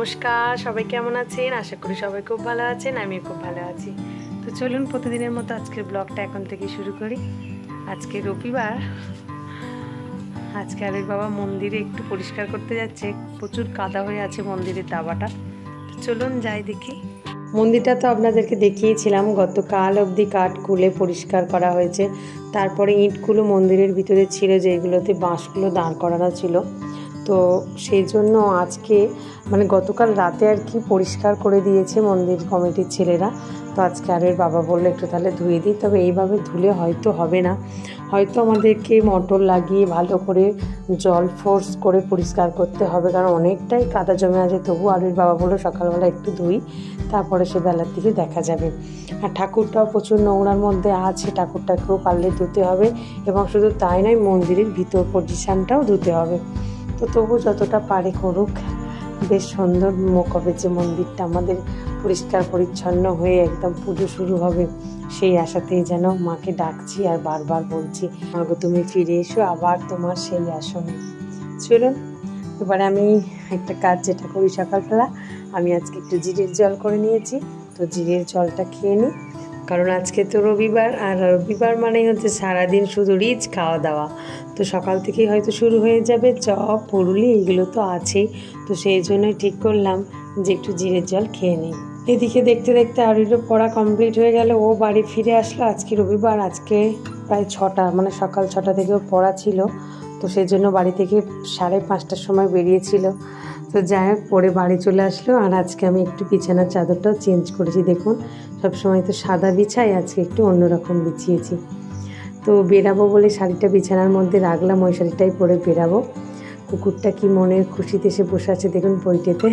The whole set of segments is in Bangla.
নমস্কার, সবাই কেমন আছেন? আশা করি সবাই খুব ভালো আছেন। আমিও খুব ভালো আছি। তো চলুন প্রতিদিনের মতো আজকের ব্লগটা এখন থেকে শুরু করি। আজকে রবিবার। আজকে আবির বাবা মন্দিরে একটু পরিষ্কার করতে যাচ্ছে। প্রচুর কাদা হয়ে আছে মন্দিরের দাবাটা। তো চলুন যাই দেখি। মন্দিরটা তো আপনাদেরকে দেখিয়েছিলাম, গতকাল অবধি কাঠ খুলে পরিষ্কার করা হয়েছে। তারপরে ইঁটগুলো মন্দিরের ভিতরে ছিল, যেগুলোতে বাঁশগুলো দাঁড় করানো ছিল। তো সেই জন্য আজকে গতকাল রাতে আর কি পরিষ্কার করে দিয়েছে মন্দির কমিটির ছেলেরা। তো আজকে আর এর বাবা বললো একটু তাহলে ধুয়ে দিই। তবে এইভাবে ধুলে হয়তো হবে না, হয়তো আমাদেরকে মোটর লাগিয়ে ভালো করে জল ফোর্স করে পরিষ্কার করতে হবে, কারণ অনেকটাই কাদা জমে আছে। তবু আর এর বাবা বললো সকালবেলা একটু ধুই, তারপরে সে বেলার দিকে দেখা যাবে। আর ঠাকুরটাও প্রচুর নোংরার মধ্যে আছে, ঠাকুরটাকেও পারলে ধুতে হবে। এবং শুধু তাই নয়, মন্দিরের ভিতর পজিশানটাও ধুতে হবে। তো তবু যতটা পারে করুক। বেশ সুন্দর মুখ হবে যে মন্দিরটা আমাদের পরিষ্কার পরিচ্ছন্ন হয়ে একদম পুজো শুরু হবে, সেই আশাতেই যেন মাকে ডাকছি আর বারবার বলছি, মাগো তুমি ফিরে এসো, আবার তোমার সেই আসনে। চলুন এবারে আমি একটা কাজ যেটা করি সকালবেলা, আমি আজকে একটু জিরের জল করে নিয়েছি। তো জিরের জলটা খেয়ে নিই, কারণ আজকে তো রবিবার, আর রবিবার মানেই হচ্ছে সারাদিন শুধু রিচ খাওয়া দাওয়া। তো সকাল থেকেই হয়তো শুরু হয়ে যাবে, চপ পুরুলি এগুলো তো আছেই। তো সেই জন্যই ঠিক করলাম যে একটু জিরের জল খেয়ে নিই। এদিকে দেখতে দেখতে আরও পড়া কমপ্লিট হয়ে গেল, ও বাড়ি ফিরে আসলো। আজকে রবিবার, আজকে প্রায় 6টা, সকাল 6টা থেকে পড়া ছিল। তো সেই জন্য বাড়ি থেকে 5:30টার সময় বেরিয়েছিল। তো যাই হোক, পরে বাড়ি চলে আসলো। আর আজকে আমি একটু বিছানার চাদরটাও চেঞ্জ করেছি। দেখুন সবসময় তো সাদা বিছাই, আজকে একটু অন্যরকম বিছিয়েছি। তো বেরাবো বলে শাড়িটা বিছানার মধ্যে রাখলাম, ওই শাড়িটাই পরে বেরাবো। কুকুরটা কি মনের খুশিতে এসে বসে আছে দেখুন পইটেতে,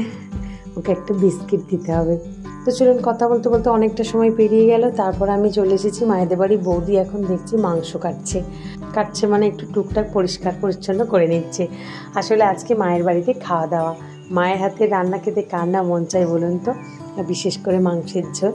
ওকে একটা বিস্কিট দিতে হবে। তো চলুন, কথা বলতে বলতে অনেকটা সময় পেরিয়ে গেল। তারপর আমি চলে এসেছি মায়েদের বাড়ি। বৌদি এখন দেখছি মাংস কাটছে একটু টুকটাক পরিষ্কার পরিচ্ছন্ন করে নিচ্ছে। আসলে আজকে মায়ের বাড়িতে খাওয়া দাওয়া, মায়ের হাতে রান্না খেতে কার না মন চাই বলুন তো, বিশেষ করে মাংসের ঝোল।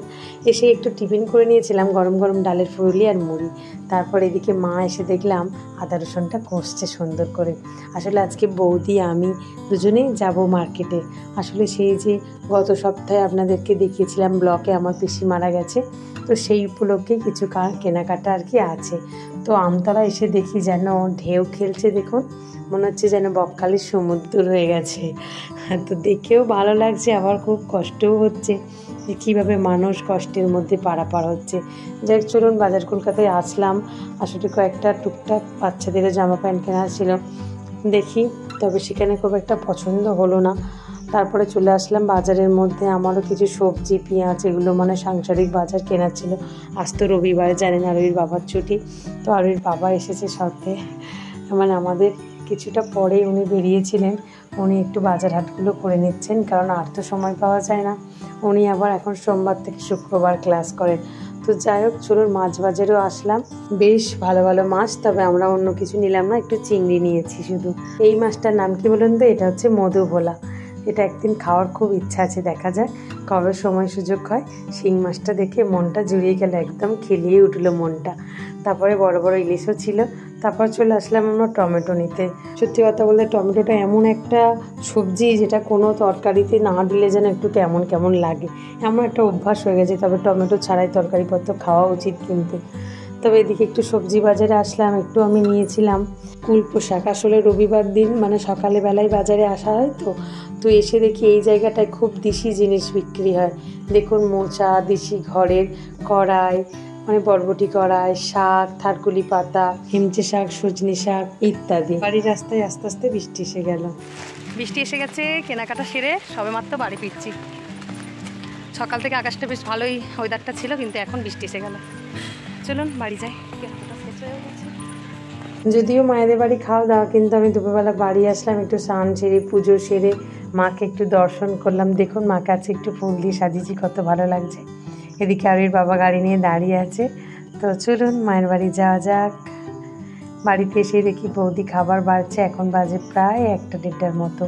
এসে একটু টিফিন করে নিয়েছিলাম, গরম গরম ডালের ফুরুলি আর মুড়ি। তারপর এদিকে মা এসে দেখলাম আদা রসুনটা কষছে সুন্দর করে। আসলে আজকে বৌদি আমি দুজনেই যাব মার্কেটে। আসলে সেই যে গত সপ্তাহে আপনাদেরকে দেখিয়েছিলাম ব্লকে আমার পিসি মারা গেছে, তো সেই উপলক্ষে কিছু কেনাকাটা আর কি আছে। তো আমতলা এসে দেখি যেন ঢেউ খেলছে, দেখুন মনে হচ্ছে যেন বকখালির সমুদ্র হয়ে গেছে। তো দেখেও ভালো লাগছে, আবার খুব কষ্টও হচ্ছে যে কীভাবে মানুষ কষ্টের মধ্যে পারাপার হচ্ছে। যাই চলুন, বাজার কলকাতায় আসলাম। আসলে কয়েকটা টুকটাক বাচ্চাদেরও জামা প্যান্ট কেনা ছিল, দেখি। তবে সেখানে খুব একটা পছন্দ হলো না। তারপরে চলে আসলাম বাজারের মধ্যে। আমারও কিছু সবজি পেঁয়াজ এগুলো সাংসারিক বাজার কেনার ছিল। আজ তো রবিবার, জানেন আরবির বাবার ছুটি। তো আরবির বাবা এসেছে সাথে, আমাদের কিছুটা পরেই উনি বেরিয়েছিলেন। উনি একটু বাজার হাটগুলো করে নিচ্ছেন, কারণ আর তো সময় পাওয়া যায় না। উনি আবার এখন সোমবার থেকে শুক্রবার ক্লাস করেন। তো যাই হোক চলুন, মাছ বাজারেও আসলাম। বেশ ভালো ভালো মাছ, তবে আমরা অন্য কিছু নিলাম না, একটু চিংড়ি নিয়েছি শুধু। এই মাছটার নাম কি বলুন তো? এটা হচ্ছে মধুভোলা। এটা একদিন খাওয়ার খুব ইচ্ছা আছে, দেখা যাক কবে সময় সুযোগ হয়। শিং মাছটা দেখে মনটা জুড়িয়ে গেল, একদম খেলিয়ে উঠলো মনটা। তারপরে বড় বড় ইলিশও ছিল। তারপর চলে আসলাম আমরা টমেটো নিতে। সত্যি কথা বলতে টমেটোটা এমন একটা সবজি যেটা কোনো তরকারিতে না দিলে যেন একটু কেমন কেমন লাগে, এমন একটা অভ্যাস হয়ে গেছে। তবে টমেটো ছাড়াই তরকারিপত্র খাওয়া উচিত কিন্তু। তবে এদিকে একটু সবজি বাজারে আসলাম, একটু আমি নিয়েছিলাম কুলপো শাক। আসলে রবিবার দিন সকালে বেলায় বাজারে আসা হয়, তো এসে দেখি এই জায়গাটায় খুব দেশি জিনিস বিক্রি হয়। দেখুন মোচা, দেশি ঘরের কড়াই, বরবটি কড়াই, শাক, থারকুলি পাতা, হেমচে শাক, সজনি শাক ইত্যাদি। বাড়ির রাস্তায় আস্তে আস্তে বৃষ্টি এসে গেল। বৃষ্টি এসে গেছে, কেনাকাটা সেরে সবে মাত্র বাড়ি ফিরছি। সকাল থেকে আকাশটা বেশ ভালোই ওয়েদারটা ছিল, কিন্তু এখন বৃষ্টি এসে গেল। চলুন বাড়ি যাই, কেনাকাটা শেষ হয়ে গেছে। যদিও মায়েদের বাড়ি খাওয়া দাওয়া, কিন্তু আমি দুপুরবেলা বাড়ি আসলাম, একটু স্নান সেরে পুজো সেরে মাকে একটু দর্শন করলাম। দেখুন মা কাছে একটু ফুল দিয়ে সাজিয়েছি, কত ভালো লাগছে। এদিকে আরবির বাবা গাড়ি নিয়ে দাঁড়িয়ে আছে। তো চলুন মায়ের বাড়ি যাওয়া যাক। বাড়িতে এসে দেখি বৌদি খাবার বাড়ছে, এখন বাজে প্রায় 1টা-1:30টার মতো।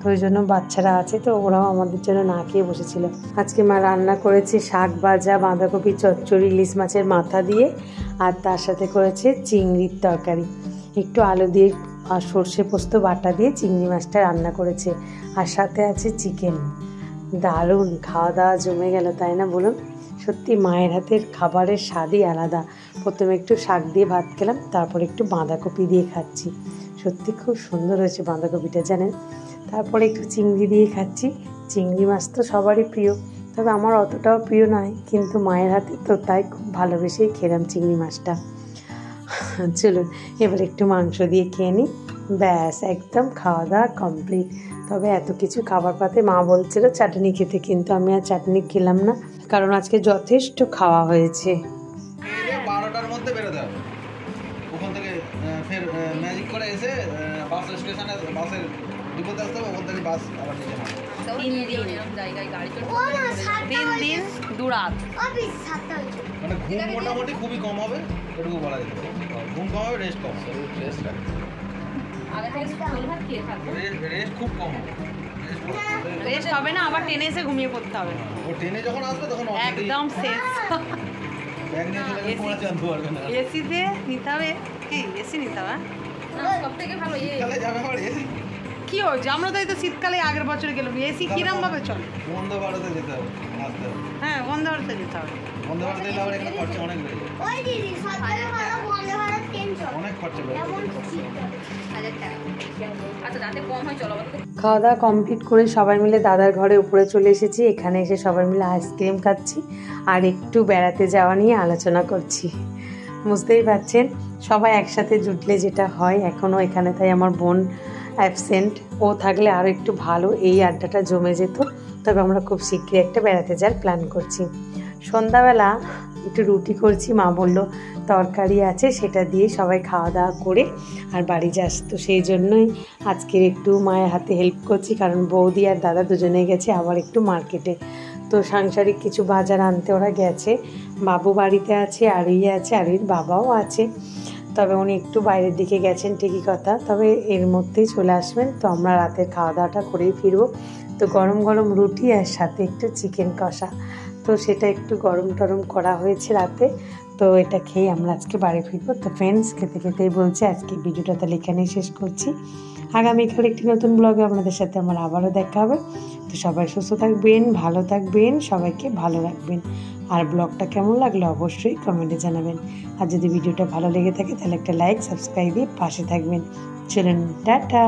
তো ওই জন্য বাচ্চারা আছে, তো ওরাও আমাদের জন্য না খেয়ে বসেছিল। আজকে মা রান্না করেছে শাক ভাজা, বাঁধাকপি চচ্চড়ি, ইলিশ মাছের মাথা দিয়ে, আর তার সাথে করেছে চিংড়ির তরকারি। একটু আলু দিয়ে আর সর্ষে পোস্ত বাটা দিয়ে চিংড়ি মাছটা রান্না করেছে, আর সাথে আছে চিকেন। দারুণ খাওয়া দাওয়া জমে গেল, তাই না বলুন? সত্যি মায়ের হাতের খাবারের স্বাদই আলাদা। প্রথমে একটু শাক দিয়ে ভাত খেলাম, তারপর একটু বাঁধাকপি দিয়ে খাচ্ছি। সত্যি খুব সুন্দর হয়েছে বাঁধাকপিটা, জানেন। তারপরে একটু চিংড়ি দিয়ে খাচ্ছি। চিংড়ি মাছ তো সবারই প্রিয়, তবে আমার অতটাও প্রিয় নয়, কিন্তু মায়ের হাতে তো তাই খুব ভালোবেসেই খেলাম চিংড়ি মাছটা। চলুন এবার একটু মাংস দিয়ে খেয়ে নিই। ব্যাস, একদম খাওয়া দাওয়া কমপ্লিট। তবে এত কিছু খাবার পাতে মা বলছিল চাটনি খেতে, কিন্তু আমি আর চাটনি খেলাম না, কারণ আজকে যথেষ্ট খাওয়া হয়েছে। 12টার মধ্যে বেরোতে হবে ওখান থেকে, ফের ম্যাজিক করে এসে বাস স্টেশনে বাসের ডিপোতে আসতে হবে, ওখান থেকে বাস আবার নিচে নামবে। 3 দিন 2 রাত। মানে ঘুম মোটামুটি খুবই কম হবে, এটুকু বলা যেতে পারে। ঘুম কম হবে, রেস্ট কম হবে। রেস্ট খুব কম হবে। রেস্ট হবে না, আবার ট্রেনে এসে ঘুমিয়ে পড়তে হবে। ও ট্রেনে যখন আসবে তখন একদম শেষ। ব্যাগ নিয়ে চলে গেলে পৌঁছে আনতে পারবে না। এসিতে নিতে হবে, কি এসি নিতে হবে? সবথেকে ভালো শীতকালে যাবে আবার এসি। কি হয়েছে, আমরা তো এই তো শীতকালে আগের বছর গেলাম, এসি কিরম ভাবে চলে? বন্ধে ভারতে যেতে হবে, আসতে হবে। হ্যাঁ, বন্ধ করতে যেতে হবে। বন্ধে ভারতে গেলে আবার এখানে খরচা অনেক বেড়ে যাবে। অনেক খরচা বেড়ে যাবে। আচ্ছা রাতে কম হয়, চলো। খাওয়া দাওয়া কমপ্লিট করে সবাই মিলে দাদার ঘরে উপরে চলে এসেছি। এখানে এসে সবাই মিলে আইসক্রিম খাচ্ছি আর একটু বেড়াতে যাওয়া নিয়ে আলোচনা করছি। বুঝতেই পারছেন সবাই একসাথে জুটলে যেটা হয়। এখনও এখানে তাই আমার বোন অ্যাবসেন্ট, ও থাকলে আরও একটু ভালো এই আড্ডাটা জমে যেত। তবে আমরা খুব শীঘ্রই একটা বেড়াতে যাওয়ার প্ল্যান করছি। সন্ধ্যাবেলা একটু রুটি করছি, মা বলল তরকারি আছে, সেটা দিয়ে সবাই খাওয়া দাওয়া করে আর বাড়ি যাস। তো সেই জন্যই আজকের একটু মায়ের হাতে হেল্প করছি, কারণ বৌদি আর দাদা দুজনে গেছে আবার একটু মার্কেটে। তো সাংসারিক কিছু বাজার আনতে ওরা গেছে। বাবু বাড়িতে আছে, আরুই আছে, আরুইর বাবাও আছে। তবে উনি একটু বাইরের দিকে গেছেন, ঠিকই কথা, তবে এর মধ্যেই চলে আসবেন। তো আমরা রাতের খাওয়া দাওয়াটা করেই ফিরবো। তো গরম গরম রুটি আর সাথে একটু চিকেন কষা, তো সেটা একটু গরম টরম করা হয়েছে রাতে। তো এটা খেয়ে আমরা আজকে বাড়ি ফিরবো। তো ফ্রেন্ডস, খেতে খেতেই বলছে আজকে ভিডিওটা তাহলে এখানেই শেষ করছি। আগামীকাল একটি নতুন ব্লগে আপনাদের সাথে আমার আবারও দেখা হবে। তো সবাই সুস্থ থাকবেন, ভালো থাকবেন, সবাইকে ভালো রাখবেন। আর ব্লগটা কেমন লাগলো অবশ্যই কমেন্টে জানাবেন। আর যদি ভিডিওটা ভালো লেগে থাকে তাহলে একটা লাইক, সাবস্ক্রাইব দিয়ে পাশে থাকবেন। চলুন, টাটা।